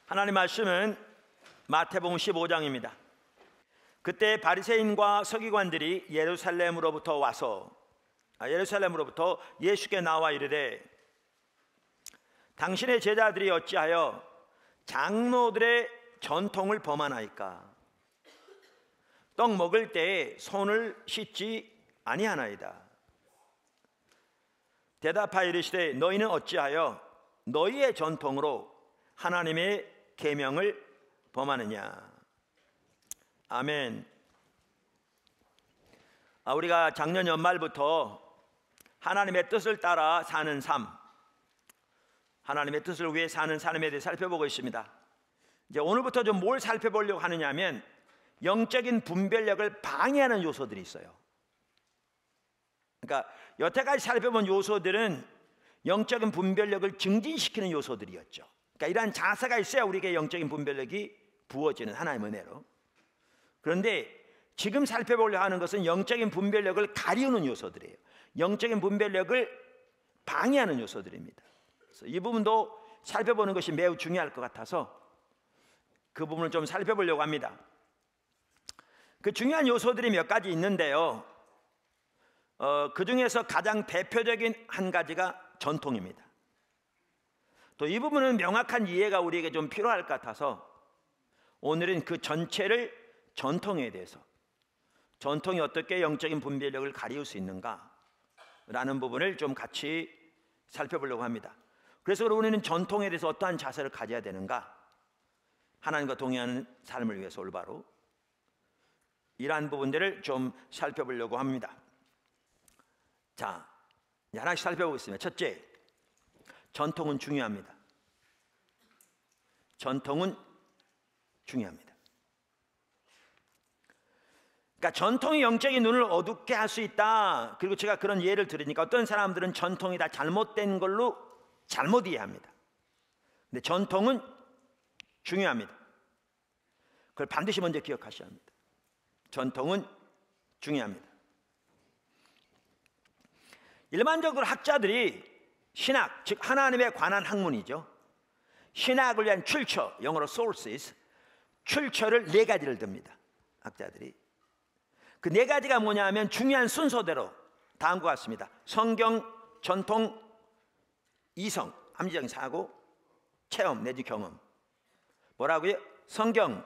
하나님 말씀은 마태복음 15장입니다. 그때 바리새인과 서기관들이 예루살렘으로부터 예수께 나와 이르되 당신의 제자들이 어찌하여 장로들의 전통을 범하나이까? 떡 먹을 때에 손을 씻지 아니하나이다. 대답하여 이르시되 너희는 어찌하여 너희의 전통으로 하나님의 계명을 범하느냐? 아멘. 우리가 작년 연말부터 하나님의 뜻을 따라 사는 삶, 하나님의 뜻을 위해 사는 삶에 대해 살펴보고 있습니다. 이제 오늘부터 좀 뭘 살펴보려고 하느냐면 영적인 분별력을 방해하는 요소들이 있어요. 그러니까 여태까지 살펴본 요소들은 영적인 분별력을 증진시키는 요소들이었죠. 그러니까 이러한 자세가 있어야 우리에게 영적인 분별력이 부어지는 하나님의 은혜로. 그런데 지금 살펴보려고 하는 것은 영적인 분별력을 가리우는 요소들이에요. 영적인 분별력을 방해하는 요소들입니다. 그래서 이 부분도 살펴보는 것이 매우 중요할 것 같아서 그 부분을 좀 살펴보려고 합니다. 그 중요한 요소들이 몇 가지 있는데요. 그 중에서 가장 대표적인 한 가지가 전통입니다. 또 이 부분은 명확한 이해가 우리에게 좀 필요할 것 같아서 오늘은 그 전체를 전통에 대해서, 전통이 어떻게 영적인 분별력을 가리울 수 있는가 라는 부분을 좀 같이 살펴보려고 합니다. 그래서 우리는 전통에 대해서 어떠한 자세를 가져야 되는가, 하나님과 동의하는 삶을 위해서 올바로 이러한 부분들을 좀 살펴보려고 합니다. 자, 하나씩 살펴보겠습니다. 첫째, 전통은 중요합니다. 전통은 중요합니다. 그러니까 전통이 영적인 눈을 어둡게 할 수 있다. 그리고 제가 그런 예를 들으니까 어떤 사람들은 전통이 다 잘못된 걸로 잘못 이해합니다. 근데 전통은 중요합니다. 그걸 반드시 먼저 기억하셔야 합니다. 전통은 중요합니다. 일반적으로 학자들이 신학, 즉 하나님에 관한 학문이죠. 신학을 위한 출처, 영어로 sources, 출처를 4가지를 듭니다. 학자들이. 그 4가지가 뭐냐 하면 중요한 순서대로 다음과 같습니다. 성경, 전통, 이성, 합리적인 사고, 체험 내지 경험. 뭐라고요? 성경,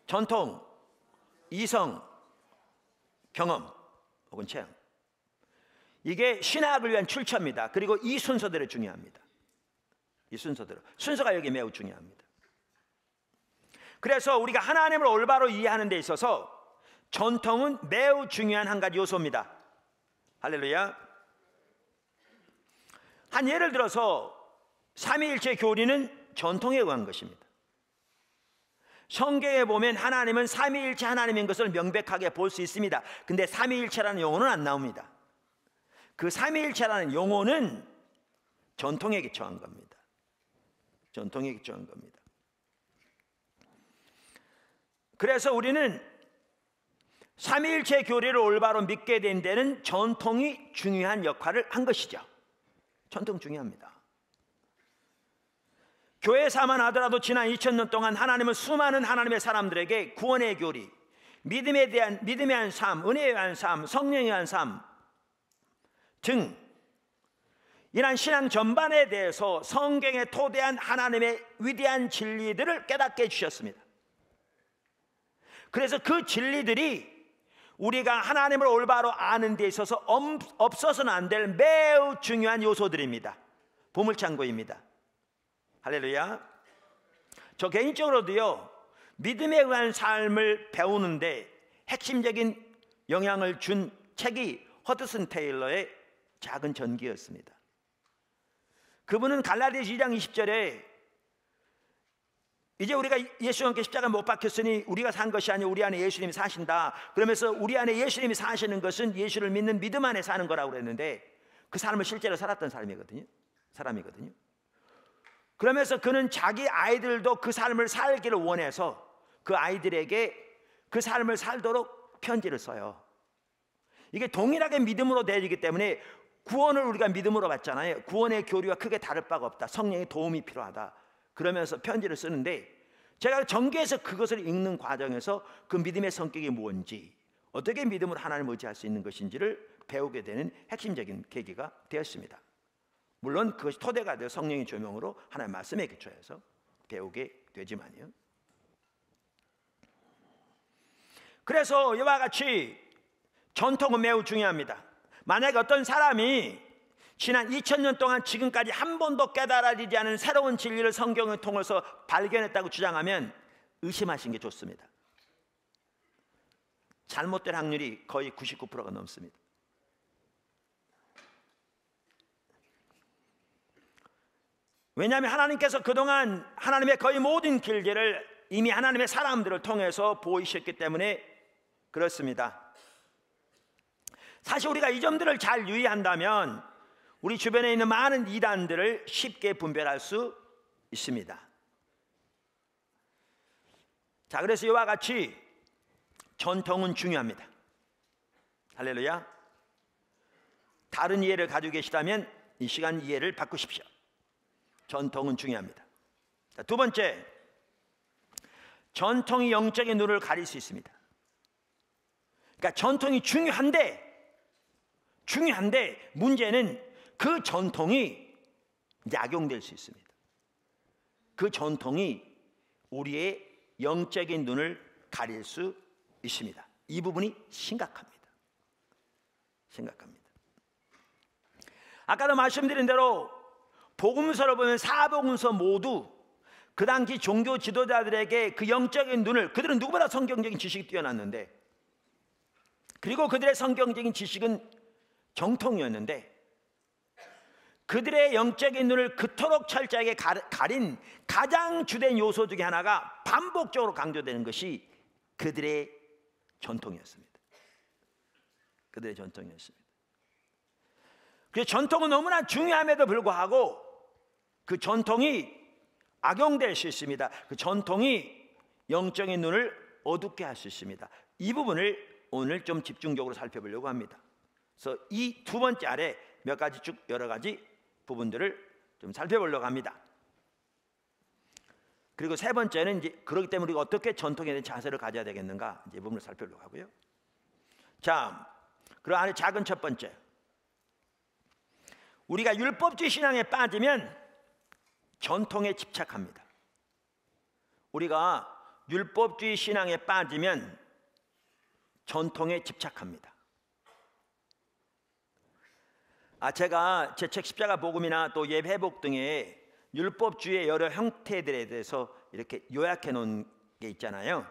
전통, 이성, 경험 혹은 체험. 이게 신학을 위한 출처입니다. 그리고 이 순서대로 중요합니다. 이 순서대로. 순서가 여기 매우 중요합니다. 그래서 우리가 하나님을 올바로 이해하는 데 있어서 전통은 매우 중요한 한 가지 요소입니다. 할렐루야. 한 예를 들어서 삼위일체 교리는 전통에 의한 것입니다. 성경에 보면 하나님은 삼위일체 하나님인 것을 명백하게 볼 수 있습니다. 근데 삼위일체라는 용어는 안 나옵니다. 그 삼위일체라는 용어는 전통에 기초한 겁니다. 전통에 기초한 겁니다. 그래서 우리는 삼위일체 교리를 올바로 믿게 된 데는 전통이 중요한 역할을 한 것이죠. 전통 중요합니다. 교회사만 하더라도 지난 2000년 동안 하나님은 수많은 하나님의 사람들에게 구원의 교리, 믿음에 대한 삶, 은혜에 대한 삶, 성령에 대한 삶 등 이러한 신앙 전반에 대해서 성경에 토대한 하나님의 위대한 진리들을 깨닫게 해주셨습니다. 그래서 그 진리들이 우리가 하나님을 올바로 아는 데 있어서 없어서는 안 될 매우 중요한 요소들입니다. 보물창고입니다. 할렐루야. 저 개인적으로도요, 믿음에 의한 삶을 배우는데 핵심적인 영향을 준 책이 허드슨 테일러의 작은 전기였습니다. 그분은 갈라디아서 2장 20절에 이제 우리가 예수와 함께 십자가 못 박혔으니 우리가 산 것이 아니라 우리 안에 예수님이 사신다. 그러면서 우리 안에 예수님이 사시는 것은 예수를 믿는 믿음 안에 사는 거라고 그랬는데 그 삶을 실제로 살았던 사람이거든요. 그러면서 그는 자기 아이들도 그 삶을 살기를 원해서 그 아이들에게 그 삶을 살도록 편지를 써요. 이게 동일하게 믿음으로 되어지기 때문에 구원을 우리가 믿음으로 받잖아요. 구원의 교리와 크게 다를 바가 없다. 성령의 도움이 필요하다. 그러면서 편지를 쓰는데 제가 전개해서 그것을 읽는 과정에서 그 믿음의 성격이 뭔지, 어떻게 믿음으로 하나님을 의지할 수 있는 것인지를 배우게 되는 핵심적인 계기가 되었습니다. 물론 그것이 토대가 되어 성령의 조명으로 하나님의 말씀에 기초해서 배우게 되지만요. 그래서 이와 같이 전통은 매우 중요합니다. 만약에 어떤 사람이 지난 2000년 동안 지금까지 한 번도 깨달아지지 않은 새로운 진리를 성경을 통해서 발견했다고 주장하면 의심하시는 게 좋습니다. 잘못될 확률이 거의 99%가 넘습니다. 왜냐하면 하나님께서 그동안 하나님의 거의 모든 길들을 이미 하나님의 사람들을 통해서 보이셨기 때문에 그렇습니다. 사실 우리가 이 점들을 잘 유의한다면 우리 주변에 있는 많은 이단들을 쉽게 분별할 수 있습니다. 자, 그래서 이와 같이 전통은 중요합니다. 할렐루야. 다른 이해를 가지고 계시다면 이 시간 이해를 바꾸십시오. 전통은 중요합니다. 자, 두 번째, 전통이 영적인 눈을 가릴 수 있습니다. 그러니까 전통이 중요한데 문제는 그 전통이 악용될 수 있습니다. 그 전통이 우리의 영적인 눈을 가릴 수 있습니다. 이 부분이 심각합니다. 아까도 말씀드린 대로 복음서를 보면 사복음서 모두 그 당시 종교 지도자들에게 그 영적인 눈을, 그들은 누구보다 성경적인 지식이 뛰어났는데, 그리고 그들의 성경적인 지식은 정통이었는데, 그들의 영적인 눈을 그토록 철저하게 가린 가장 주된 요소 중에 하나가 반복적으로 강조되는 것이 그들의 전통이었습니다. 그 전통은 너무나 중요함에도 불구하고 그 전통이 악용될 수 있습니다. 그 전통이 영적인 눈을 어둡게 할 수 있습니다. 이 부분을 오늘 좀 집중적으로 살펴보려고 합니다. 그래서 이 두 번째 아래 몇 가지 쭉 여러 가지 부분들을 좀 살펴보려고 합니다. 그리고 세 번째는 이제 그렇기 때문에 우리가 어떻게 전통에 대한 자세를 가져야 되겠는가, 이제 이 부분을 살펴보려고 하고요. 자, 그 안에 작은 첫 번째, 우리가 율법주의 신앙에 빠지면 전통에 집착합니다. 우리가 율법주의 신앙에 빠지면 전통에 집착합니다. 제가 제 책 십자가 복음이나 또 예배 회복 등의 율법주의의 여러 형태들에 대해서 이렇게 요약해 놓은 게 있잖아요.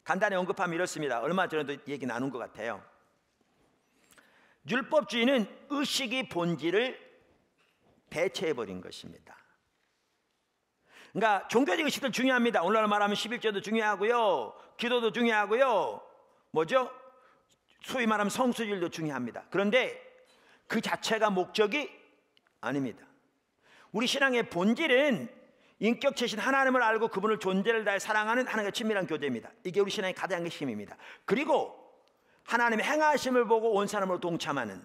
간단히 언급하면 이렇습니다. 얼마 전에도 얘기 나눈 것 같아요. 율법주의는 의식의 본질을 대체해버린 것입니다. 그러니까 종교적 의식도 중요합니다. 오늘날 말하면 11조도 중요하고요, 기도도 중요하고요, 뭐죠? 소위 말하면 성수질도 중요합니다. 그런데 그 자체가 목적이 아닙니다. 우리 신앙의 본질은 인격체신 하나님을 알고 그분을 존재를 다해 사랑하는 하나님과 친밀한 교제입니다. 이게 우리 신앙의 가장 핵심입니다. 그리고 하나님의 행하심을 보고 온 사람으로 동참하는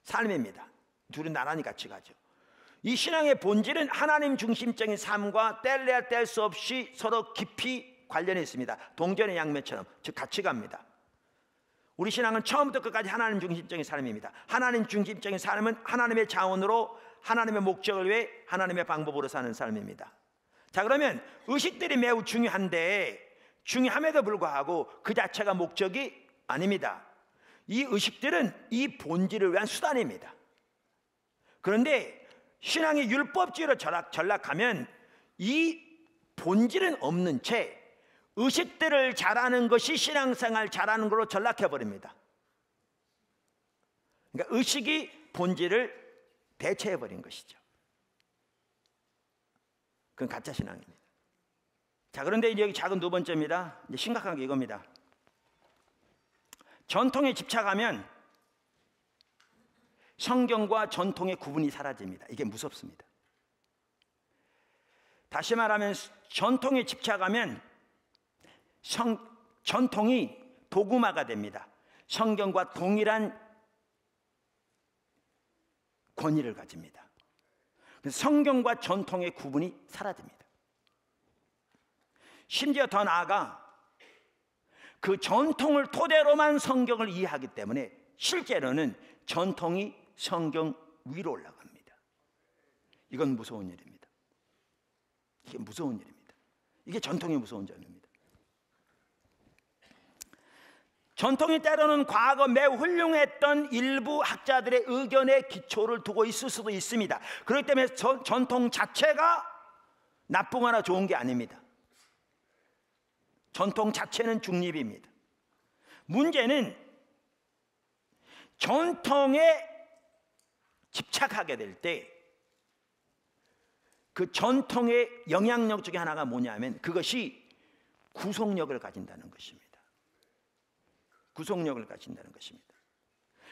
삶입니다. 둘이 나란히 같이 가죠. 이 신앙의 본질은 하나님 중심적인 삶과 뗄래야 뗄 수 없이 서로 깊이 관련해 있습니다. 동전의 양면처럼, 즉 같이 갑니다. 우리 신앙은 처음부터 끝까지 하나님 중심적인 삶입니다. 하나님 중심적인 삶은 하나님의 자원으로 하나님의 목적을 위해 하나님의 방법으로 사는 삶입니다. 자, 그러면 의식들이 매우 중요한데, 중요함에도 불구하고 그 자체가 목적이 아닙니다. 이 의식들은 이 본질을 위한 수단입니다. 그런데 신앙이 율법주의로 전락하면 이 본질은 없는 채 의식들을 잘하는 것이 신앙생활 잘하는 걸로 전락해버립니다. 그러니까 의식이 본질을 대체해버린 것이죠. 그건 가짜 신앙입니다. 자, 그런데 여기 작은 두 번째입니다. 이제 심각한 게 이겁니다. 전통에 집착하면 성경과 전통의 구분이 사라집니다. 이게 무섭습니다. 다시 말하면 전통에 집착하면 전통이 도구마가 됩니다. 성경과 동일한 권위를 가집니다. 성경과 전통의 구분이 사라집니다. 심지어 더 나아가 그 전통을 토대로만 성경을 이해하기 때문에 실제로는 전통이 성경 위로 올라갑니다. 이건 무서운 일입니다. 이게 무서운 일입니다. 이게 전통의 무서운 점입니다. 전통이 때로는 과거 매우 훌륭했던 일부 학자들의 의견에 기초를 두고 있을 수도 있습니다. 그렇기 때문에 전통 자체가 나쁘거나 좋은 게 아닙니다. 전통 자체는 중립입니다. 문제는 전통에 집착하게 될 때 그 전통의 영향력 중에 하나가 뭐냐면 그것이 구속력을 가진다는 것입니다. 구속력을 가진다는 것입니다.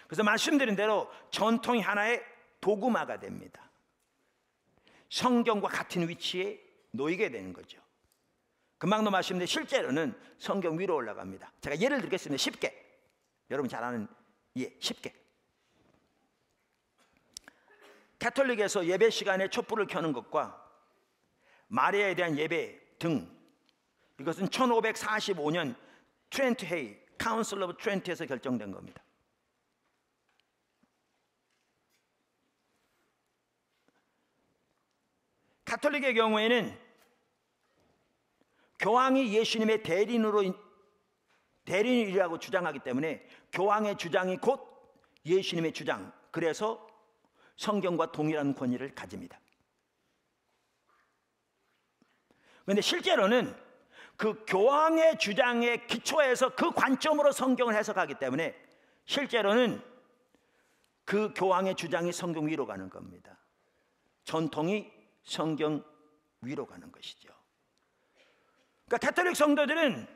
그래서 말씀드린 대로 전통이 하나의 도구마가 됩니다. 성경과 같은 위치에 놓이게 되는 거죠. 금방도 말씀드린 실제로는 성경 위로 올라갑니다. 제가 예를 들겠습니다. 쉽게, 여러분 잘 아는 쉽게. 가톨릭에서 예배 시간에 촛불을 켜는 것과 마리아에 대한 예배 등, 이것은 1545년 트렌트 회의, 카운슬 오브 트렌트에서 결정된 겁니다. 가톨릭의 경우에는 교황이 예수님의 대리인이라고 주장하기 때문에 교황의 주장이 곧 예수님의 주장, 그래서 성경과 동일한 권위를 가집니다. 그런데 실제로는 그 교황의 주장에 기초해서 그 관점으로 성경을 해석하기 때문에 실제로는 그 교황의 주장이 성경 위로 가는 겁니다. 전통이 성경 위로 가는 것이죠. 그러니까 가톨릭 성도들은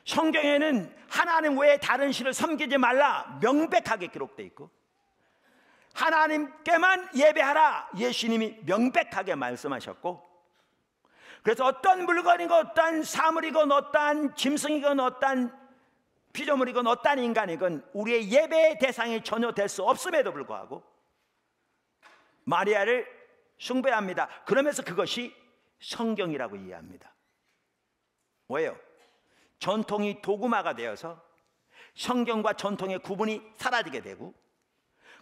성경에는 하나님 외에 다른 신을 섬기지 말라 명백하게 기록되어 있고, 하나님께만 예배하라 예수님이 명백하게 말씀하셨고, 그래서 어떤 물건이건 어떤 사물이건 어떤 짐승이건 어떤 피조물이건 어떤 인간이건 우리의 예배의 대상이 전혀 될 수 없음에도 불구하고 마리아를 숭배합니다. 그러면서 그것이 성경이라고 이해합니다. 왜요? 전통이 도구마가 되어서 성경과 전통의 구분이 사라지게 되고,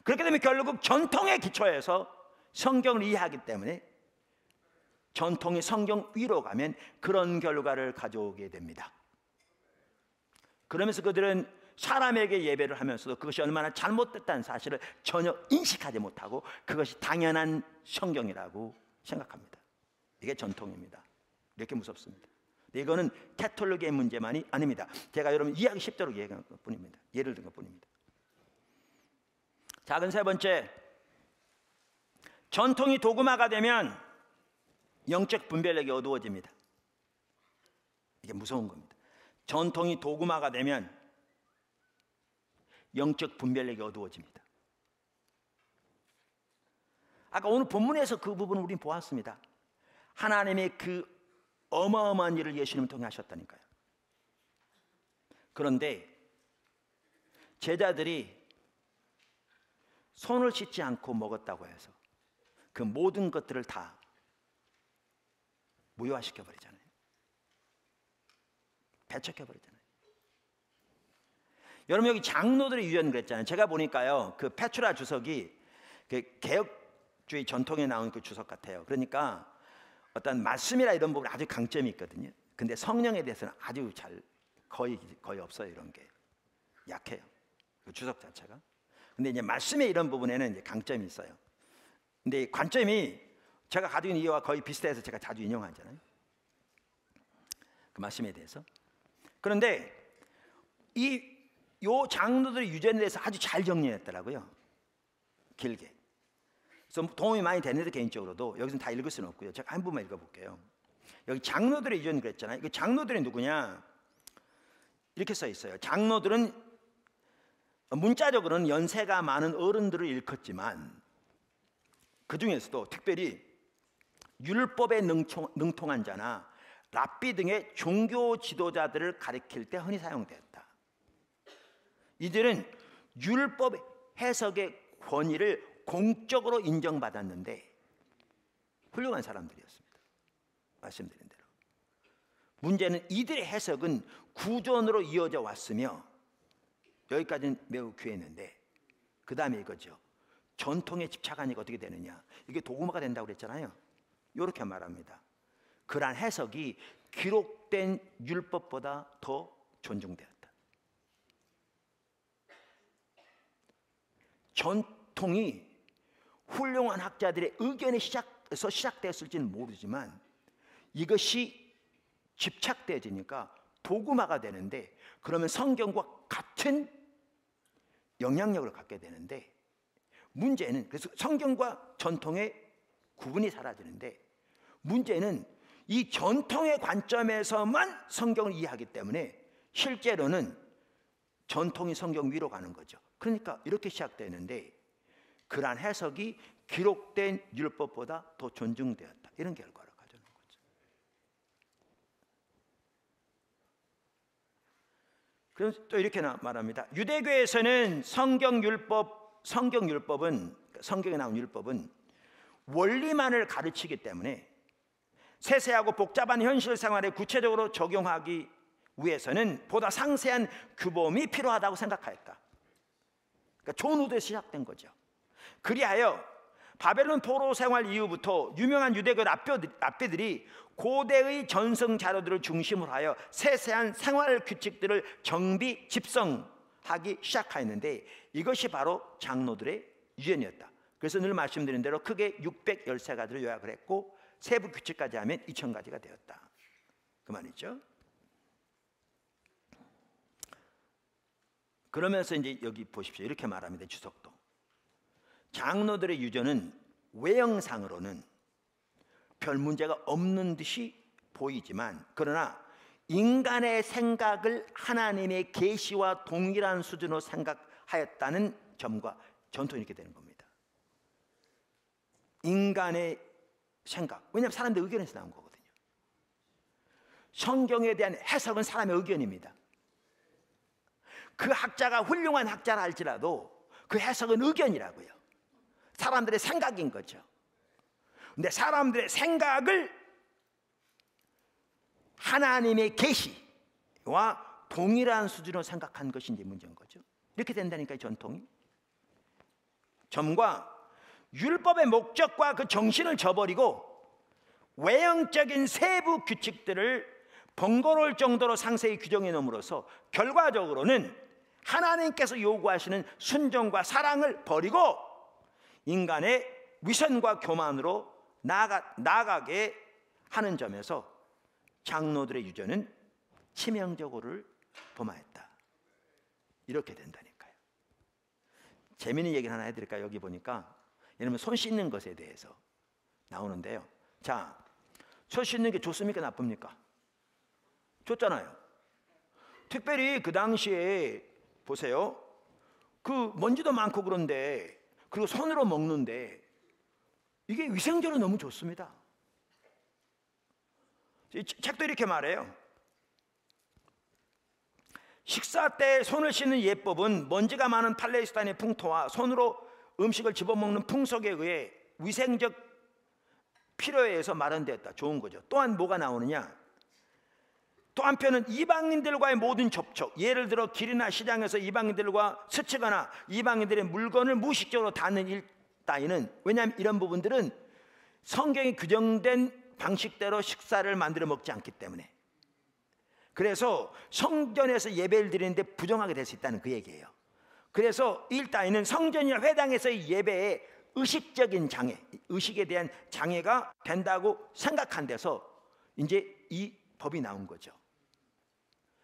그렇게 되면 결국 전통에 기초해서 성경을 이해하기 때문에 전통이 성경 위로 가면 그런 결과를 가져오게 됩니다. 그러면서 그들은 사람에게 예배를 하면서도 그것이 얼마나 잘못됐다는 사실을 전혀 인식하지 못하고 그것이 당연한 성경이라고 생각합니다. 이게 전통입니다. 이렇게 무섭습니다. 이거는 가톨릭의 문제만이 아닙니다. 제가 여러분 이해하기 쉽도록 얘기한 것뿐입니다. 예를 든 것뿐입니다. 작은 세 번째, 전통이 도구마가 되면 영적 분별력이 어두워집니다. 이게 무서운 겁니다. 전통이 도구마가 되면 영적 분별력이 어두워집니다. 아까 오늘 본문에서 그 부분을 우리는 보았습니다. 하나님의 그 어마어마한 일을 예수님을 통해 하셨다니까요. 그런데 제자들이 손을 씻지 않고 먹었다고 해서 그 모든 것들을 다 무효화시켜버리잖아요. 배척해버리잖아요. 여러분 여기 장로들의 유언 그랬잖아요. 제가 보니까요, 그 페트라 주석이 그 개혁주의 전통에 나온 그 주석 같아요. 그러니까 어떤 말씀이나 이런 부분에 아주 강점이 있거든요. 근데 성령에 대해서는 아주 거의 없어요. 이런 게 약해요. 그 주석 자체가. 근데 이제 말씀의 이런 부분에는 이제 강점이 있어요. 근데 관점이 제가 가지고 있는 이해와 거의 비슷해서 제가 자주 인용하잖아요. 그 말씀에 대해서. 그런데 요 장로들의 유전에 대해서 아주 잘 정리했더라고요. 길게. 그래서 도움이 많이 되는데 개인적으로도 여기서는 다 읽을 수는 없고요. 제가 한 부분만 읽어볼게요. 여기 장로들의 유전 그랬잖아요. 그 장로들이 누구냐? 이렇게 써 있어요. 장로들은 문자적으로는 연세가 많은 어른들을 일컫지만 그 중에서도 특별히 율법에 능통한 자나 랍비 등의 종교 지도자들을 가리킬 때 흔히 사용되었다. 이들은 율법 해석의 권위를 공적으로 인정받았는데 훌륭한 사람들이었습니다. 말씀드린 대로 문제는 이들의 해석은 구전으로 이어져 왔으며 여기까지는 매우 귀했는데 그 다음에 이거죠. 전통에 집착하니까 어떻게 되느냐. 이게 도구마가 된다고 그랬잖아요. 이렇게 말합니다. 그러한 해석이 기록된 율법보다 더 존중되었다. 전통이 훌륭한 학자들의 의견에 시작되었을지는 모르지만 이것이 집착되어지니까 도구마가 되는데, 그러면 성경과 같은 영향력을 갖게 되는데, 문제는 그래서 성경과 전통의 구분이 사라지는데, 문제는 이 전통의 관점에서만 성경을 이해하기 때문에 실제로는 전통이 성경 위로 가는 거죠. 그러니까 이렇게 시작되는데 그러한 해석이 기록된 율법보다 더 존중되었다. 이런 결과를 가져오는 거죠. 그래서 또 이렇게 말합니다. 유대교에서는 성경에 나온 율법은 원리만을 가르치기 때문에 세세하고 복잡한 현실 생활에 구체적으로 적용하기 위해서는 보다 상세한 규범이 필요하다고 생각하였다. 그러니까 좋은 의도에서 시작된 거죠. 그리하여 바벨론 포로 생활 이후부터 유명한 유대교 랍비들이 고대의 전승 자료들을 중심으로 하여 세세한 생활 규칙들을 집성하기 시작하였는데, 이것이 바로 장로들의 유전이었다. 그래서 늘 말씀드린 대로 크게 613가지를 요약을 했고 세부 규칙까지 하면 2000가지가 되었다. 그 말이죠. 그러면서 이제 여기 보십시오. 이렇게 말합니다. 주석도. 장로들의 유전은 외형상으로는 별 문제가 없는 듯이 보이지만, 그러나 인간의 생각을 하나님의 계시와 동일한 수준으로 생각하였다는 점과 전통이 이렇게 되는 겁니다. 인간의 생각. 왜냐하면 사람들의 의견에서 나온 거거든요. 성경에 대한 해석은 사람의 의견입니다. 그 학자가 훌륭한 학자라 할지라도 그 해석은 의견이라고요. 사람들의 생각인 거죠. 근데 사람들의 생각을 하나님의 계시와 동일한 수준으로 생각한 것이 이제 문제인 거죠. 이렇게 된다니까요, 전통이. 점과 율법의 목적과 그 정신을 저버리고 외형적인 세부 규칙들을 번거로울 정도로 상세히 규정해 놓음으로써 결과적으로는 하나님께서 요구하시는 순종과 사랑을 버리고 인간의 위선과 교만으로 나아가게 하는 점에서 장로들의 유전은 치명적으로를 범하였다. 이렇게 된다니까요. 재미있는 얘기를 하나 해드릴까요? 여기 보니까 예를 들면 손 씻는 것에 대해서 나오는데요. 자, 손 씻는 게 좋습니까? 나쁩니까? 좋잖아요. 특별히 그 당시에 보세요. 그 먼지도 많고 그런데, 그리고 손으로 먹는데 이게 위생적으로 너무 좋습니다. 책도 이렇게 말해요. 식사 때 손을 씻는 예법은 먼지가 많은 팔레스타인의 풍토와 손으로 음식을 집어먹는 풍속에 의해 위생적 필요에 의해서 마련되었다. 좋은 거죠. 또한 뭐가 나오느냐? 또 한편은 이방인들과의 모든 접촉, 예를 들어 길이나 시장에서 이방인들과 스치거나 이방인들의 물건을 무의식적으로 닿는 일 따위는, 왜냐하면 이런 부분들은 성경이 규정된 방식대로 식사를 만들어 먹지 않기 때문에, 그래서 성전에서 예배를 드리는데 부정하게 될 수 있다는 그 얘기예요. 그래서 일 따위는 성전이나 회당에서의 예배에 의식적인 장애, 의식에 대한 장애가 된다고 생각한 데서 이제 이 법이 나온 거죠.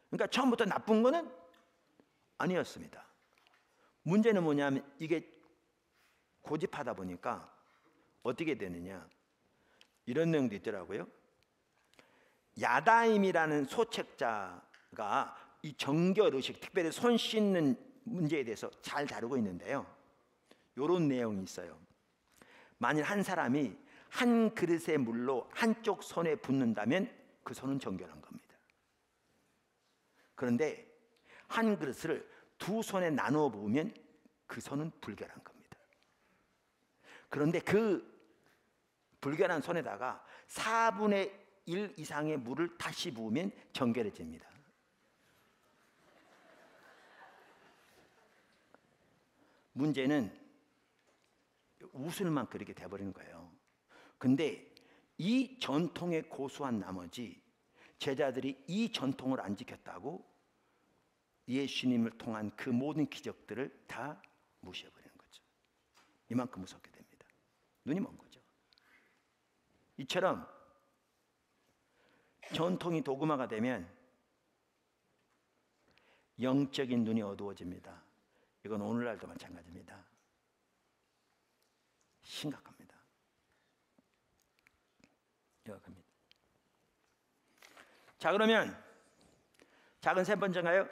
그러니까 처음부터 나쁜 거는 아니었습니다. 문제는 뭐냐면 이게 고집하다 보니까 어떻게 되느냐, 이런 내용도 있더라고요. 야다임이라는 소책자가 이 정결의식, 특별히 손 씻는 문제에 대해서 잘 다루고 있는데요. 이런 내용이 있어요. 만일 한 사람이 한 그릇의 물로 한쪽 손에 붓는다면 그 손은 정결한 겁니다. 그런데 한 그릇을 두 손에 나누어 부으면 그 손은 불결한 겁니다. 그런데 그 불결한 손에다가 4분의 1 이상의 물을 다시 부으면 정결해집니다. 문제는 우슬만 그렇게 돼버리는 거예요. 근데 이 전통에 고수한 나머지 제자들이 이 전통을 안 지켰다고 예수님을 통한 그 모든 기적들을 다 무시해버리는 거죠. 이만큼 무섭게 됩니다. 눈이 먼 거죠. 이처럼 전통이 도구마가 되면 영적인 눈이 어두워집니다. 이건 오늘날도 마찬가지입니다. 심각합니다. 심각합니다. 자, 그러면 작은 세 번째인가요?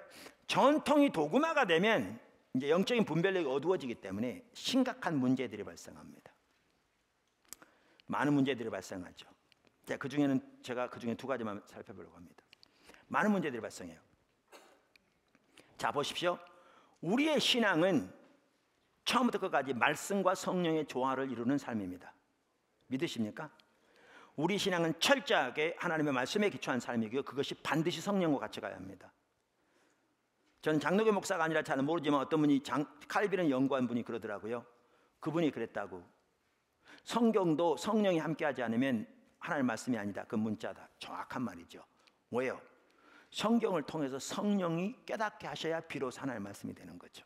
전통이 도구마가 되면 이제 영적인 분별력이 어두워지기 때문에 심각한 문제들이 발생합니다. 많은 문제들이 발생하죠. 자, 제가 그 중에 두 가지만 살펴보려고 합니다. 많은 문제들이 발생해요. 자, 보십시오. 우리의 신앙은 처음부터 끝까지 말씀과 성령의 조화를 이루는 삶입니다. 믿으십니까? 우리 신앙은 철저하게 하나님의 말씀에 기초한 삶이고요. 그것이 반드시 성령과 같이 가야 합니다. 저는 장로교 목사가 아니라 잘 모르지만 어떤 분이 칼빈을 연구한 분이 그러더라고요. 그분이 그랬다고. 성경도 성령이 함께하지 않으면 하나님의 말씀이 아니다. 그 문자다. 정확한 말이죠. 뭐예요? 성경을 통해서 성령이 깨닫게 하셔야 비로소 하나님의 말씀이 되는 거죠.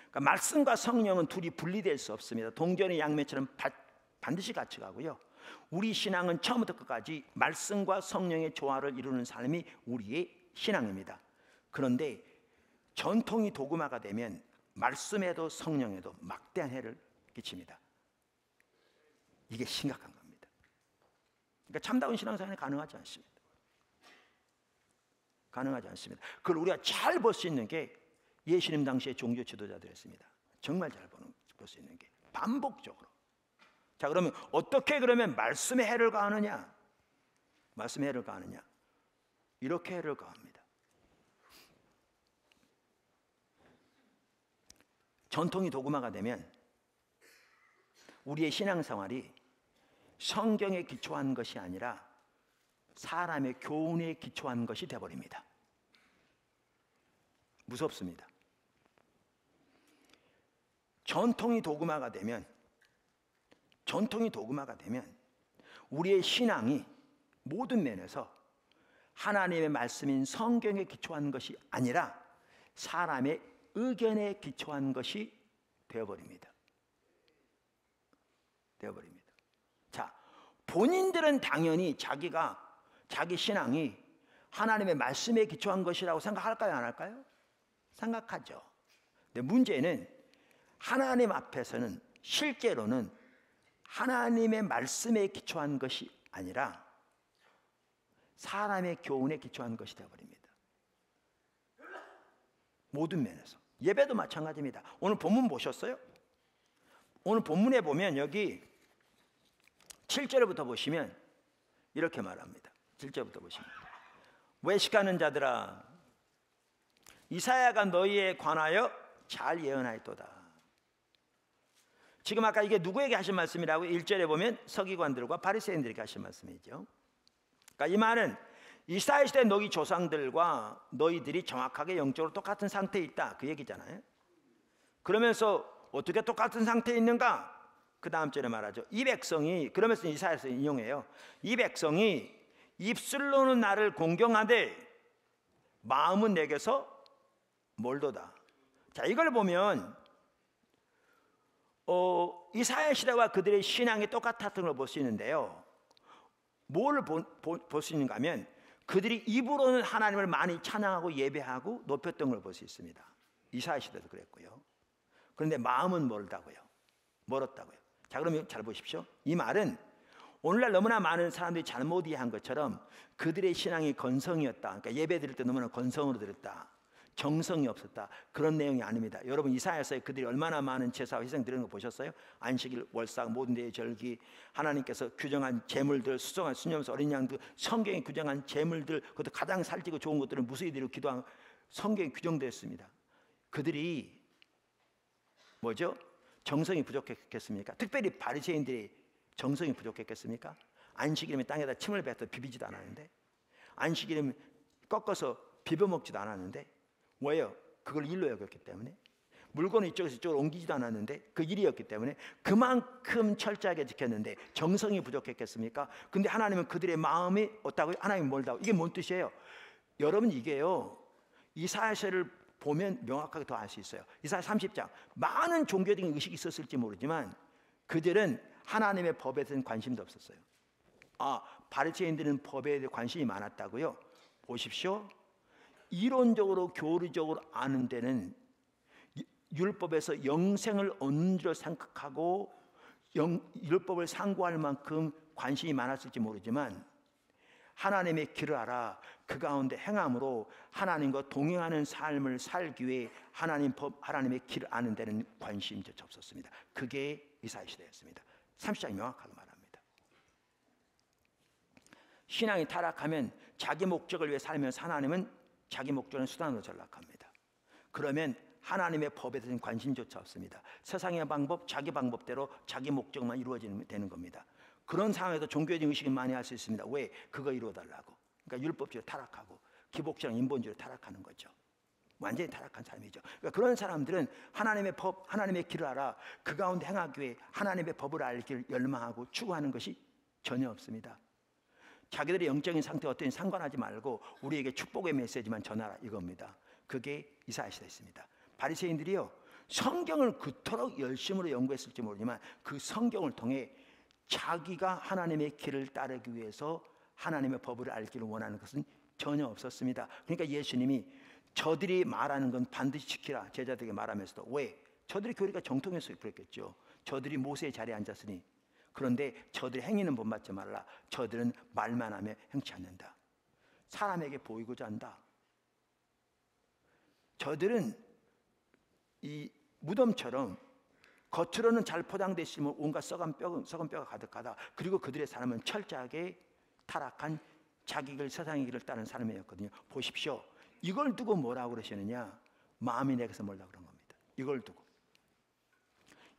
그러니까 말씀과 성령은 둘이 분리될 수 없습니다. 동전의 양면처럼 반드시 같이 가고요. 우리 신앙은 처음부터 끝까지 말씀과 성령의 조화를 이루는 삶이 우리의 신앙입니다. 그런데 전통이 도구마가 되면 말씀에도 성령에도 막대한 해를 끼칩니다. 이게 심각한 겁니다. 그러니까 참다운 신앙생활이 가능하지 않습니다. 가능하지 않습니다. 그걸 우리가 잘 볼 수 있는 게 예수님 당시의 종교 지도자들이었습니다. 정말 잘 볼 수 있는 게 반복적으로. 자, 그러면 어떻게 그러면 말씀의 해를 가하느냐? 말씀의 해를 가하느냐? 이렇게 해를 가합니다. 전통이 도구마가 되면 우리의 신앙생활이 성경에 기초한 것이 아니라 사람의 교훈에 기초한 것이 되어버립니다. 무섭습니다. 전통이 도구마가 되면 우리의 신앙이 모든 면에서 하나님의 말씀인 성경에 기초한 것이 아니라 사람의 의견에 기초한 것이 되어버립니다. 자, 본인들은 당연히 자기 신앙이 하나님의 말씀에 기초한 것이라고 생각할까요? 안 할까요? 생각하죠. 근데 문제는 하나님 앞에서는 실제로는 하나님의 말씀에 기초한 것이 아니라 사람의 교훈에 기초한 것이 되어버립니다. 모든 면에서. 예배도 마찬가지입니다. 오늘 본문 보셨어요? 오늘 본문에 보면 여기 7절부터 보시면 이렇게 말합니다. 7절부터 보시면 외식하는 자들아 이사야가 너희에 관하여 잘 예언하였도다. 지금 아까 이게 누구에게 하신 말씀이라고 1절에 보면 서기관들과 바리새인들에게 하신 말씀이죠. 그러니까 이 말은 이스라엘 시대 너희 조상들과 너희들이 정확하게 영적으로 똑같은 상태에 있다 그 얘기잖아요. 그러면서 어떻게 똑같은 상태에 있는가? 그 다음 절에 말하죠. 이 백성이, 그러면서 이사야서 인용해요. 이 백성이 입술로는 나를 공경하되 마음은 내게서 멀도다. 자, 이걸 보면 이사야 시대와 그들의 신앙이 똑같았던 걸 볼 수 있는데요. 뭘 볼 수 있는가 하면 그들이 입으로는 하나님을 많이 찬양하고 예배하고 높였던 걸 볼 수 있습니다. 이사야 시대도 그랬고요. 그런데 마음은 멀었다고요. 자, 그러면 잘 보십시오. 이 말은 오늘날 너무나 많은 사람들이 잘못 이해한 것처럼 그들의 신앙이 건성이었다. 그러니까 예배 드릴 때 너무나 건성으로 드렸다. 정성이 없었다. 그런 내용이 아닙니다. 여러분 이사야서에 그들이 얼마나 많은 제사와 희생 드리는 거 보셨어요? 안식일, 월삭, 모든 데의 절기, 하나님께서 규정한 제물들, 수송한 순염소, 어린 양들, 성경에 규정한 제물들, 그것도 가장 살찌고 좋은 것들을 무수히 드리고 기도한 성경에 규정되었습니다. 그들이 뭐죠? 정성이 부족했겠습니까? 특별히 바리새인들이 정성이 부족했겠습니까? 안식일이면 땅에다 침을 뱉어 비비지도 않았는데, 안식일이면 꺾어서 비벼 먹지도 않았는데, 왜요? 그걸 일로 여겼기 때문에. 물건을 이쪽에서 이쪽으로 옮기지도 않았는데 그 일이었기 때문에 그만큼 철저하게 지켰는데 정성이 부족했겠습니까? 근데 하나님은 그들의 마음이 어떻다고요? 하나님이 멀다고. 이게 뭔 뜻이에요? 여러분, 이게요, 이사야서를 보면 명확하게 더 알 수 있어요. 이사야 30장 많은 종교적인 의식이 있었을지 모르지만 그들은 하나님의 법에 대한 관심도 없었어요. 바리새인들은 법에 대해 관심이 많았다고요? 보십시오. 이론적으로 교리적으로 아는 데는 율법에서 영생을 얻는 줄 생각하고 율법을 상고할 만큼 관심이 많았을지 모르지만 하나님의 길을 알아 그 가운데 행함으로 하나님과 동행하는 삶을 살기 위해 하나님의 길을 아는 데는 관심조차 없었습니다. 그게 이사야 시대였습니다. 30장이 명확하게 말합니다. 신앙이 타락하면 자기 목적을 위해 살면서 하나님은 자기 목적은 수단으로 전락합니다. 그러면 하나님의 법에 대한 관심조차 없습니다. 세상의 방법, 자기 방법대로 자기 목적만 이루어지는 되는 겁니다. 그런 상황에서 종교적인 의식을 많이 할 수 있습니다. 왜? 그거 이루어달라고. 그러니까 율법주의 타락하고 기복주의랑 인본주의를 타락하는 거죠. 완전히 타락한 삶이죠. 그러니까 그런 사람들은 하나님의 법, 하나님의 길을 알아 그 가운데 행하기 위해 하나님의 법을 알기를 열망하고 추구하는 것이 전혀 없습니다. 자기들의 영적인 상태가 어떤지 상관하지 말고 우리에게 축복의 메시지만 전하라, 이겁니다. 그게 이사야 시대였습니다. 바리새인들이요, 성경을 그토록 열심으로 연구했을지 모르지만 그 성경을 통해 자기가 하나님의 길을 따르기 위해서 하나님의 법을 알기를 원하는 것은 전혀 없었습니다. 그러니까 예수님이 저들이 말하는 건 반드시 지키라 제자들에게 말하면서도, 왜? 저들이 교리가 정통해서 그랬겠죠. 저들이 모세의 자리에 앉았으니. 그런데 저들의 행위는 본받지 말라. 저들은 말만 하며 행치 않는다. 사람에게 보이고자 한다. 저들은 이 무덤처럼 겉으로는 잘 포장되어 있으면 온갖 썩은 뼈가 가득하다. 그리고 그들의 삶은 철저하게 타락한 자기 세상의 길을 따르는 삶이었거든요. 보십시오. 이걸 두고 뭐라고 그러시느냐? 마음이 내게서 멀다 그런 겁니다. 이걸 두고.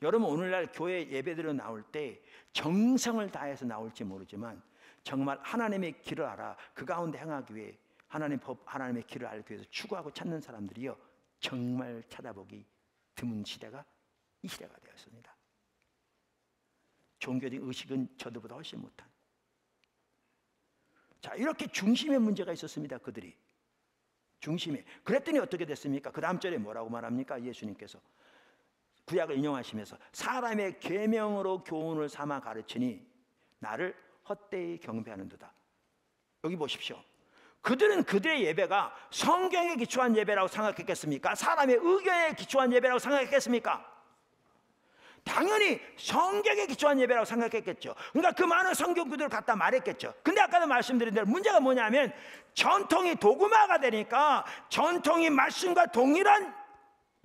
여러분, 오늘날 교회 예배드려 나올 때 정성을 다해서 나올지 모르지만 정말 하나님의 길을 알아 그 가운데 행하기 위해 하나님의 법, 하나님의 길을 알기 위해서 추구하고 찾는 사람들이요, 정말 찾아보기 드문 시대가 이 시대가 되었습니다. 종교적 의식은 저들보다 훨씬 못한. 자, 이렇게 중심의 문제가 있었습니다. 그들이 중심에. 그랬더니 어떻게 됐습니까? 그 다음 절에 뭐라고 말합니까? 예수님께서 구약을 인용하시면서 사람의 계명으로 교훈을 삼아 가르치니 나를 헛되이 경배하는도다. 여기 보십시오. 그들은 그들의 예배가 성경에 기초한 예배라고 생각했겠습니까? 사람의 의견에 기초한 예배라고 생각했겠습니까? 당연히 성경에 기초한 예배라고 생각했겠죠. 그러니까 그 많은 성경 구절을 갖다 말했겠죠. 근데 아까도 말씀드린 대로 문제가 뭐냐면 전통이 도구마가 되니까, 전통이 말씀과 동일한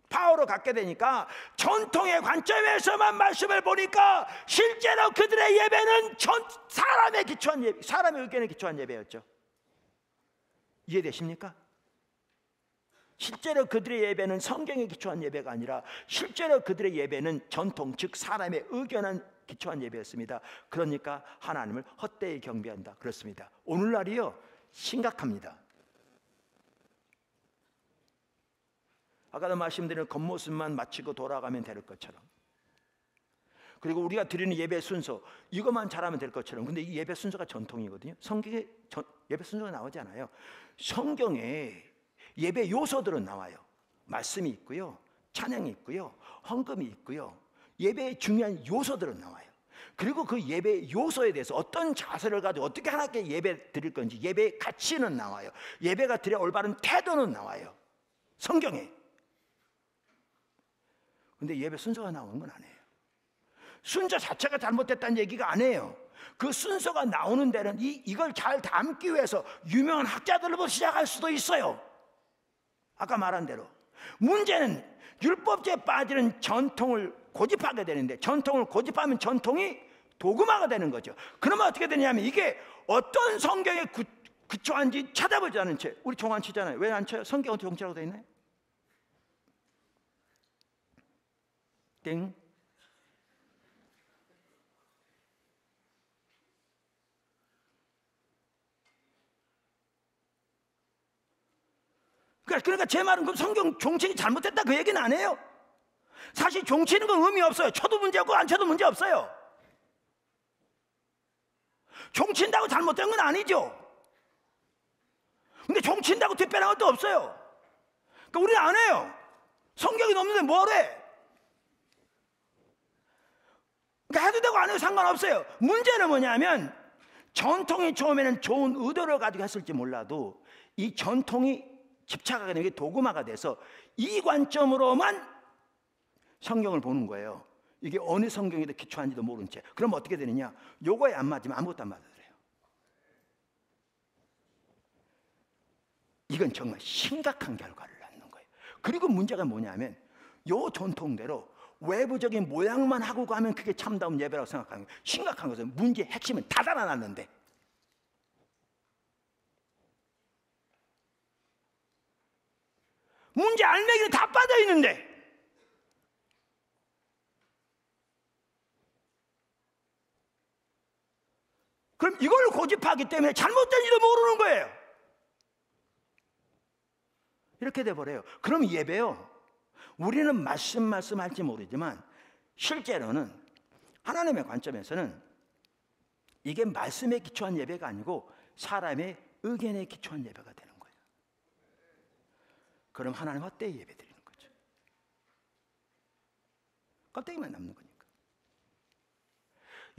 파워로 갖게 되니까 전통의 관점에서만 말씀을 보니까 실제로 그들의 예배는 사람의 기초한 예배, 사람의 의견에 기초한 예배였죠. 이해되십니까? 실제로 그들의 예배는 성경에 기초한 예배가 아니라 실제로 그들의 예배는 전통, 즉 사람의 의견에 기초한 예배였습니다. 그러니까 하나님을 헛되이 경배한다. 그렇습니다. 오늘날이요, 심각합니다. 아까도 말씀드린 겉모습만 마치고 돌아가면 될 것처럼, 그리고 우리가 드리는 예배 순서 이것만 잘하면 될 것처럼. 근데 이 예배 순서가 전통이거든요. 성경에 예배 순서가 나오지 않아요. 성경에 예배 요소들은 나와요. 말씀이 있고요, 찬양이 있고요, 헌금이 있고요. 예배의 중요한 요소들은 나와요. 그리고 그 예배 요소에 대해서 어떤 자세를 가지고 어떻게 하나님께 예배 드릴 건지, 예배의 가치는 나와요. 예배가 드려야 올바른 태도는 나와요, 성경에. 근데 예배 순서가 나오는 건 아니에요. 순서 자체가 잘못됐다는 얘기가 아니에요. 그 순서가 나오는 데는 이걸 잘 담기 위해서 유명한 학자들로부터 시작할 수도 있어요. 아까 말한 대로 문제는 율법주의에 빠지는 전통을 고집하게 되는데, 전통을 고집하면 전통이 도구마가 되는 거죠. 그러면 어떻게 되냐면 이게 어떤 성경에 기초한지 찾아보지 않은 채, 우리 종 안 치잖아요. 왜 안 쳐요? 성경 어떻게 종치라고 되어 있나요? 땡. 그러니까 제 말은 그 성경 종치기 잘못했다 그 얘기는 안 해요. 사실 종치는 건 의미 없어요. 쳐도 문제 없고 안 쳐도 문제 없어요. 종친다고 잘못된 건 아니죠. 근데 종친다고 특별한 것도 없어요. 그러니까 우리는 안 해요. 성경이 없는데 뭐래? 그러니까 해도 되고 안 해도 상관없어요. 문제는 뭐냐면 전통이 처음에는 좋은 의도를 가지고 했을지 몰라도 이 전통이 집착하게 되는 게 도구마가 돼서 이 관점으로만 성경을 보는 거예요. 이게 어느 성경에 더 기초한지도 모른 채. 그럼 어떻게 되느냐? 요거에 안 맞으면 아무것도 안 맞아요. 이건 정말 심각한 결과를 낳는 거예요. 그리고 문제가 뭐냐면 요 전통대로 외부적인 모양만 하고 가면 그게 참다운 예배라고 생각하는 거예요. 심각한 것은 문제의 핵심은 다 달아났는데 문제 알맹이는 다 빠져 있는데 그럼 이걸 고집하기 때문에 잘못된지도 모르는 거예요. 이렇게 돼버려요. 그럼 예배요, 우리는 말씀할지 모르지만 실제로는 하나님의 관점에서는 이게 말씀에 기초한 예배가 아니고 사람의 의견에 기초한 예배가 되는 거예요. 그럼 하나님 헛되이 예배 드리는 거죠. 껍데기만 남는 거니까.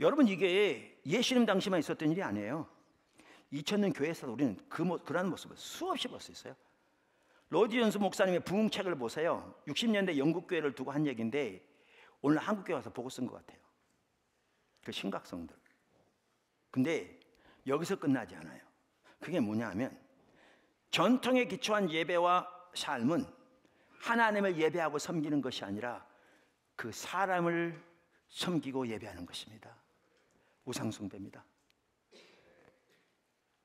여러분, 이게 예수님 당시만 있었던 일이 아니에요. 2000년 교회에서 우리는 그러한 모습을 수없이 볼 수 있어요. 로디 존스 목사님의 부흥책을 보세요. 60년대 영국 교회를 두고 한 얘기인데 오늘 한국 교회 와서 보고 쓴 것 같아요. 그 심각성들. 근데 여기서 끝나지 않아요. 그게 뭐냐 하면 전통에 기초한 예배와 삶은 하나님을 예배하고 섬기는 것이 아니라 그 사람을 섬기고 예배하는 것입니다. 우상숭배입니다.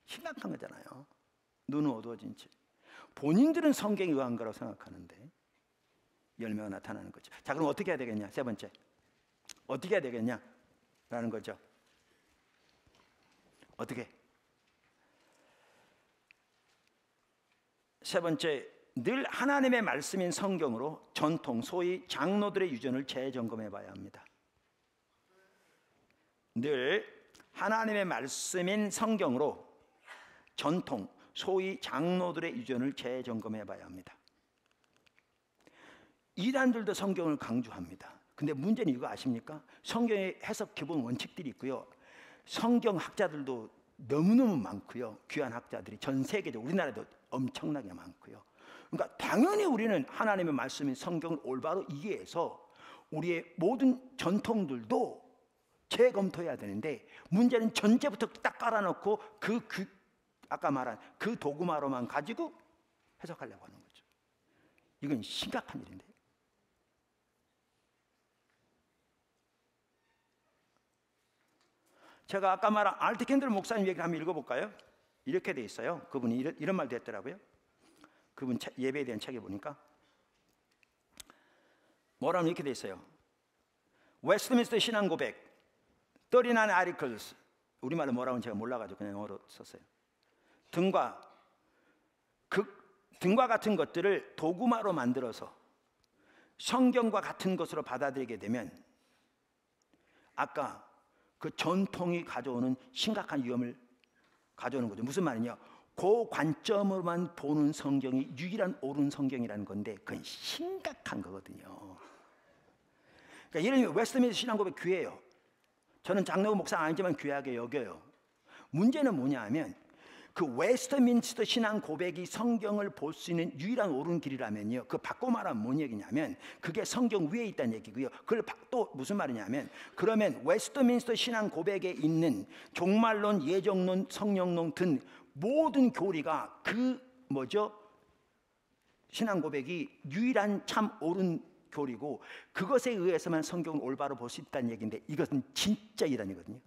심각한 거잖아요. 눈은 어두워진 채. 본인들은 성경에 의한 거라고 생각하는데 열매가 나타나는 거죠. 자, 그럼 어떻게 해야 되겠냐? 세 번째, 어떻게 해야 되겠냐? 라는 거죠. 어떻게? 세 번째, 늘 하나님의 말씀인 성경으로 전통, 소위 장로들의 유전을 재점검해 봐야 합니다. 늘 하나님의 말씀인 성경으로 전통, 소위 장로들의 유전을 재점검해 봐야 합니다. 이단들도 성경을 강조합니다. 근데 문제는 이거 아십니까? 성경의 해석 기본 원칙들이 있고요. 성경학자들도 너무너무 많고요. 귀한 학자들이 전 세계적으로 우리나라도 엄청나게 많고요. 그러니까 당연히 우리는 하나님의 말씀인 성경을 올바로 이해해서 우리의 모든 전통들도 재검토해야 되는데 문제는 전제부터 딱 깔아놓고 아까 말한 그 도구마로만 가지고 해석하려고 하는 거죠. 이건 심각한 일인데. 제가 아까 말한 알트 캔들 목사님 얘기를 한번 읽어볼까요? 이렇게 돼 있어요. 그분이 이런 말도 했더라고요. 그분 예배에 대한 책에 보니까 뭐라면 이렇게 돼 있어요. 웨스트민스터 신앙 고백 39 articles, 우리말로 뭐라고는 제가 몰라가지고 그냥 영어로 썼어요. 등과 같은 것들을 도구마로 만들어서 성경과 같은 것으로 받아들이게 되면 아까 그 전통이 가져오는 심각한 위험을 가져오는 거죠. 무슨 말이냐? 그 관점으로만 보는 성경이 유일한 옳은 성경이라는 건데 그건 심각한 거거든요. 그러니까 예를 들면 웨스트민스터 신앙고백 귀해요. 저는 장로 목사 아니지만 귀하게 여겨요. 문제는 뭐냐 하면 그 웨스트민스터 신앙 고백이 성경을 볼 수 있는 유일한 옳은 길이라면요, 그 바꿔 말하면 뭔 얘기냐면 그게 성경 위에 있다는 얘기고요. 그걸 또 무슨 말이냐면 그러면 웨스트민스터 신앙 고백에 있는 종말론, 예정론, 성령론 등 모든 교리가 신앙 고백이 유일한 참 옳은 교리고 그것에 의해서만 성경을 올바로 볼 수 있다는 얘기인데 이것은 진짜 이단이거든요.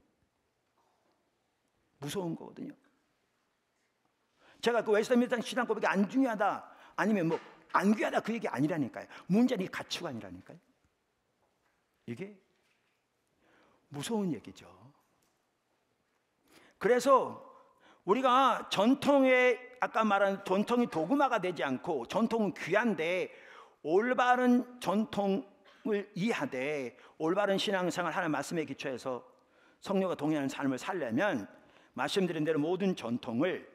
무서운 거거든요. 제가 그 웨스트민스터 신앙 고백이 안 중요하다 아니면 안 귀하다 그 얘기 아니라니까요. 문제는 이 가치관이라니까요. 이게 무서운 얘기죠. 그래서 우리가 전통에 아까 말한 전통이 도구마가 되지 않고 전통은 귀한데 올바른 전통을 이해하되 올바른 신앙생활 하나님의 말씀에 기초해서 성령과 동행하는 삶을 살려면 말씀드린 대로 모든 전통을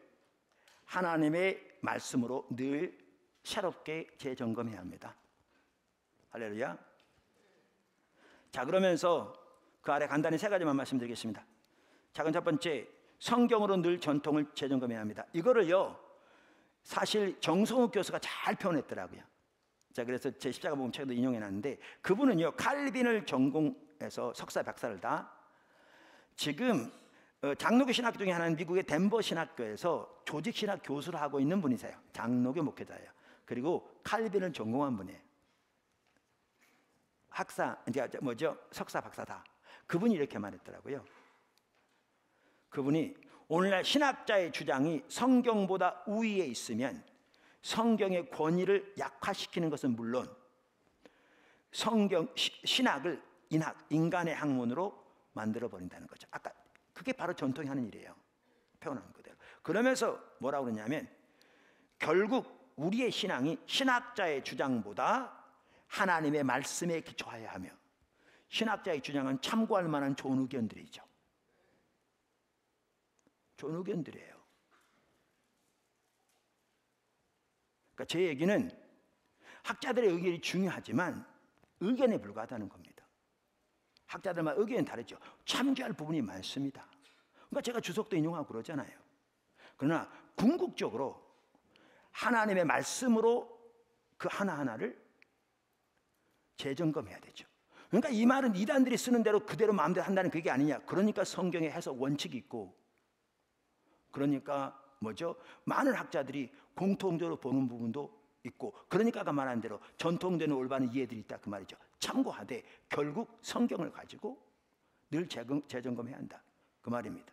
하나님의 말씀으로 늘 새롭게 재점검해야 합니다. 할렐루야. 자, 그러면서 그 아래 간단히 세 가지만 말씀드리겠습니다. 작은 첫 번째, 성경으로 늘 전통을 재점검해야 합니다. 이거를요 사실 정성욱 교수가 잘 표현했더라고요. 자, 그래서 제 십자가 복음 책에도 인용해놨는데 그분은요 칼빈을 전공해서 석사 박사를 다 지금 장로교 신학교 중에 하나는 미국의 덴버 신학교에서 조직 신학 교수를 하고 있는 분이세요. 장로교 목회자예요. 그리고 칼빈을 전공한 분이에요. 학사 이제 뭐죠? 석사 박사다. 그분이 이렇게 말했더라고요. 그분이 오늘날 신학자의 주장이 성경보다 우위에 있으면 성경의 권위를 약화시키는 것은 물론 신학을 인간의 학문으로 만들어 버린다는 거죠. 아까 그게 바로 전통이 하는 일이에요. 표현하는 그대로. 그러면서 뭐라고 그러냐면 결국 우리의 신앙이 신학자의 주장보다 하나님의 말씀에 기초하여야 하며 신학자의 주장은 참고할 만한 좋은 의견들이죠. 좋은 의견들이에요. 그러니까 제 얘기는 학자들의 의견이 중요하지만 의견에 불과하다는 겁니다. 학자들마다 의견이 다르죠. 참조할 부분이 많습니다. 그러니까 제가 주석도 인용하고 그러잖아요. 그러나 궁극적으로 하나님의 말씀으로 그 하나하나를 재점검해야 되죠. 그러니까 이 말은 이단들이 쓰는 대로 그대로 마음대로 한다는 그게 아니냐. 그러니까 성경의 해석 원칙이 있고 그러니까 뭐죠? 많은 학자들이 공통적으로 보는 부분도 있고 그러니까 아까 말한 대로 전통되는 올바른 이해들이 있다 그 말이죠. 참고하되 결국 성경을 가지고 늘 재점검해야 한다 그 말입니다.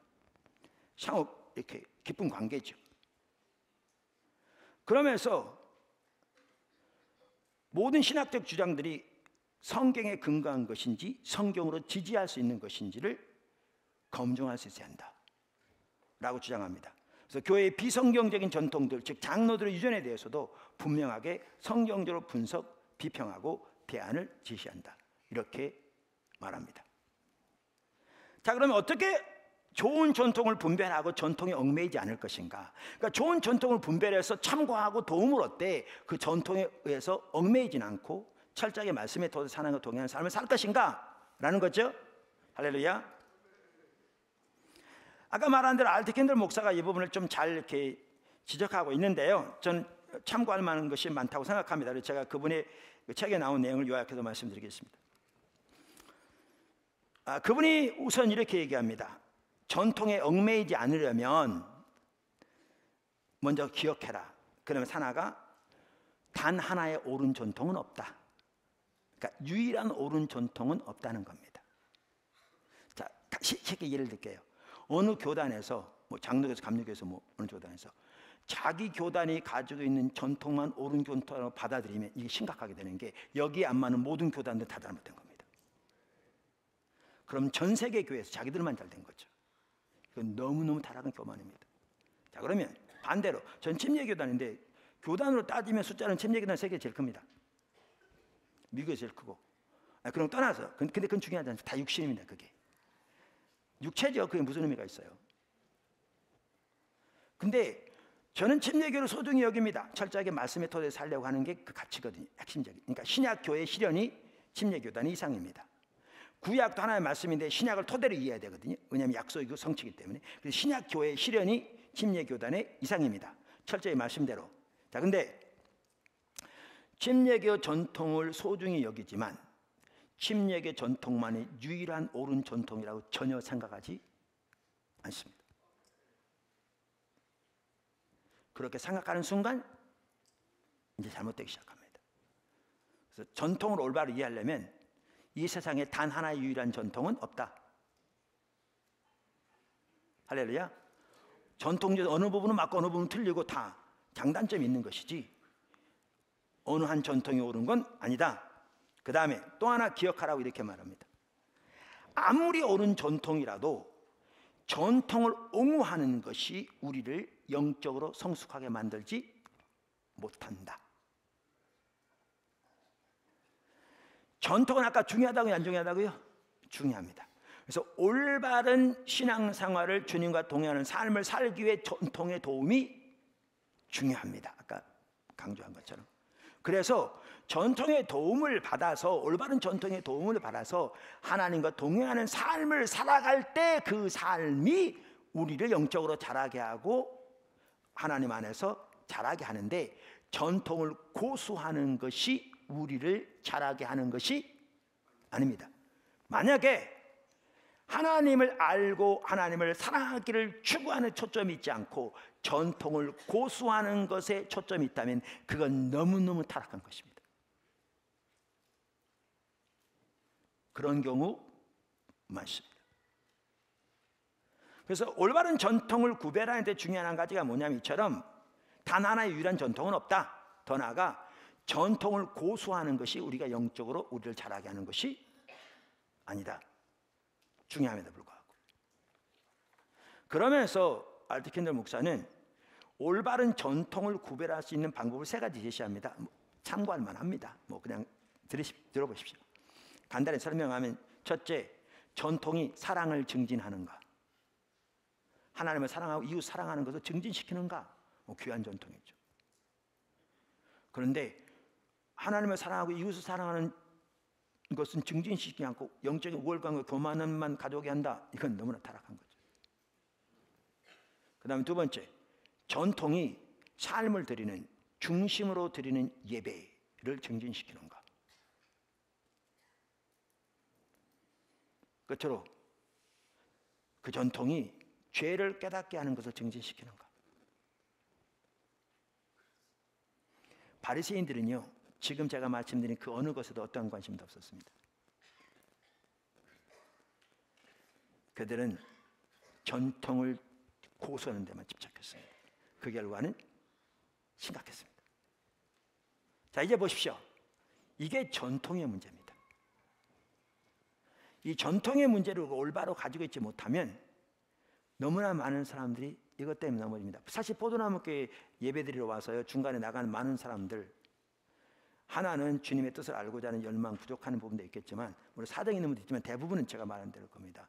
상호 이렇게 깊은 관계죠. 그러면서 모든 신학적 주장들이 성경에 근거한 것인지 성경으로 지지할 수 있는 것인지를 검증할 수 있어야 한다 라고 주장합니다. 그래서 교회의 비성경적인 전통들 즉 장로들의 유전에 대해서도 분명하게 성경적으로 분석, 비평하고 대안을 제시한다 이렇게 말합니다. 자, 그러면 어떻게 좋은 전통을 분별하고 전통에 얽매이지 않을 것인가? 그러니까 좋은 전통을 분별해서 참고하고 도움을 얻되 그 전통에 의해서 얽매이진 않고 철저하게 말씀에 도서 사랑과 동행하는 삶을 살 것인가? 라는 거죠. 할렐루야. 아까 말한 대로 알트 캔들 목사가 이 부분을 좀 잘 이렇게 지적하고 있는데요. 저는 참고할 만한 것이 많다고 생각합니다. 그래서 제가 그분의 책에 나온 내용을 요약해서 말씀드리겠습니다. 그분이 우선 이렇게 얘기합니다. 전통에 얽매이지 않으려면 먼저 기억해라. 그러면 하나가 단 하나의 옳은 전통은 없다. 그러니까 유일한 옳은 전통은 없다는 겁니다. 자, 쉽게 예를 들게요. 어느 교단에서 뭐 장로교에서 감리교에서 뭐 어느 교단에서 자기 교단이 가지고 있는 전통만 옳은 전통으로 받아들이면 이게 심각하게 되는 게 여기에 안 맞는 모든 교단들 다 잘못된 겁니다. 그럼 전 세계 교회에서 자기들만 잘 된 거죠. 이건 너무너무 타락한 교만입니다. 자, 그러면 반대로 전 침례교단인데 교단으로 따지면 숫자는 침례교단 세계에 제일 큽니다. 미국에 제일 크고. 그럼 떠나서 근데 그건 중요하지 않습니다. 다 육신입니다. 그게 육체죠. 그게 무슨 의미가 있어요? 근데 저는 침례교를 소중히 여깁니다. 철저하게 말씀의 토대에 살려고 하는 게 그 가치거든요. 핵심적인. 그러니까 신약교회의 실현이 침례교단의 이상입니다. 구약도 하나의 말씀인데 신약을 토대로 이해해야 되거든요. 왜냐하면 약속이고 성취이기 때문에. 그래서 신약교회의 실현이 침례교단의 이상입니다. 철저히 말씀대로. 자, 근데 침례교 전통을 소중히 여기지만 침례교 전통만이 유일한 옳은 전통이라고 전혀 생각하지 않습니다. 그렇게 생각하는 순간 이제 잘못되기 시작합니다. 그래서 전통을 올바로 이해하려면 이 세상에 단 하나의 유일한 전통은 없다. 할렐루야. 전통 중 어느 부분은 맞고 어느 부분은 틀리고 다 장단점이 있는 것이지 어느 한 전통이 옳은 건 아니다. 그 다음에 또 하나 기억하라고 이렇게 말합니다. 아무리 옳은 전통이라도 전통을 옹호하는 것이 우리를 영적으로 성숙하게 만들지 못한다. 전통은 아까 중요하다고요, 안 중요하다고요? 중요합니다. 그래서 올바른 신앙생활을 주님과 동행하는 삶을 살기 위해 전통의 도움이 중요합니다. 아까 강조한 것처럼. 그래서 전통의 도움을 받아서, 올바른 전통의 도움을 받아서 하나님과 동행하는 삶을 살아갈 때 그 삶이 우리를 영적으로 자라게 하고 하나님 안에서 자라게 하는데, 전통을 고수하는 것이 우리를 자라게 하는 것이 아닙니다. 만약에 하나님을 알고 하나님을 사랑하기를 추구하는 초점이 있지 않고 전통을 고수하는 것에 초점이 있다면 그건 너무너무 타락한 것입니다. 그런 경우 많습니다. 그래서 올바른 전통을 구별하는 데 중요한 한 가지가 뭐냐면 이처럼 단 하나의 유일한 전통은 없다. 더 나아가 전통을 고수하는 것이 우리가 영적으로 우리를 자라게 하는 것이 아니다. 중요함에도 불구하고. 그러면서 알트 캔들 목사는 올바른 전통을 구별할 수 있는 방법을 3가지 제시합니다. 참고할 만합니다. 그냥 들어보십시오. 간단히 설명하면, 첫째, 전통이 사랑을 증진하는가? 하나님을 사랑하고 이웃 사랑하는 것을 증진시키는가? 귀한 전통이죠. 그런데 하나님을 사랑하고 이웃을 사랑하는 것은 증진시키지 않고 영적인 우월감과 교만함만 가져오게 한다. 이건 너무나 타락한 거죠. 그 다음에 2번째, 전통이 삶을 드리는, 중심으로 드리는 예배를 증진시키는가? 끝으로 그 전통이 죄를 깨닫게 하는 것을 증진시키는가? 바리새인들은요, 지금 제가 말씀드린 그 어느 것에도 어떠한 관심도 없었습니다. 그들은 전통을 고수하는 데만 집착했습니다. 그 결과는 심각했습니다. 자, 이제 보십시오. 이게 전통의 문제입니다. 이 전통의 문제를 올바로 가지고 있지 못하면 너무나 많은 사람들이 이것 때문에 넘어집니다. 사실 포도나무교회 예배드리러 와서요, 중간에 나가는 많은 사람들, 하나는 주님의 뜻을 알고자 하는 열망, 부족하는 부분도 있겠지만, 물론 사정이 있는 분도 있지만 대부분은 제가 말한 대로 겁니다.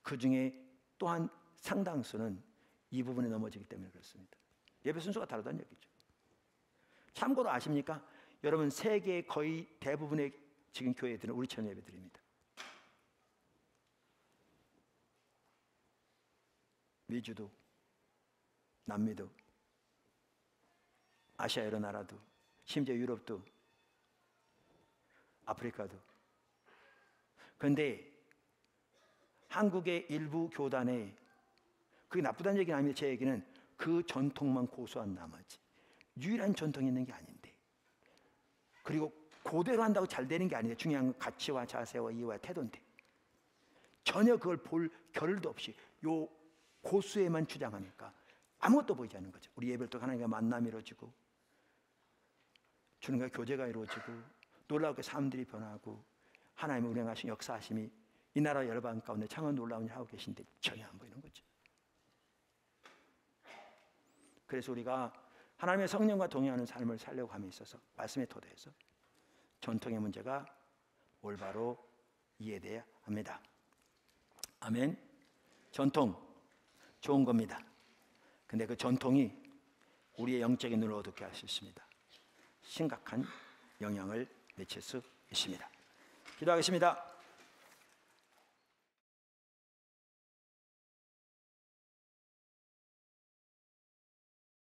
그 중에 또한 상당수는 이 부분에 넘어지기 때문에 그렇습니다. 예배 순서가 다르다는 얘기죠. 참고로 아십니까? 여러분, 세계 거의 대부분의 지금 교회들은 우리처럼 예배드립니다. 미주도, 남미도, 아시아 여러 나라도, 심지어 유럽도, 아프리카도. 그런데 한국의 일부 교단에, 그게 나쁘다는 얘기는 아닙니다. 제 얘기는 그 전통만 고수한 나머지 유일한 전통이 있는 게 아닌데, 그리고 그대로 한다고 잘 되는 게 아닌데, 중요한 건 가치와 자세와 이해와 태도인데 전혀 그걸 볼 겨를도 없이 요 고수에만 주장하니까 아무것도 보이지 않는 거죠. 우리 예배를 통해 하나님과 만남이 이루어지고 주님과 교제가 이루어지고 놀라우게 사람들이 변하고 하나님의 운행하신 역사하심이 이 나라 여러 방 가운데 참으로 놀라운 일 하고 계신데 전혀 안 보이는 거죠. 그래서 우리가 하나님의 성령과 동행하는 삶을 살려고 함에 있어서 말씀의 토대에서 전통의 문제가 올바로 이해돼야 합니다. 아멘. 전통 좋은 겁니다. 근데 그 전통이 우리의 영적인 눈을 어둡게 할 수 있습니다. 심각한 영향을 미칠 수 있습니다. 기도하겠습니다.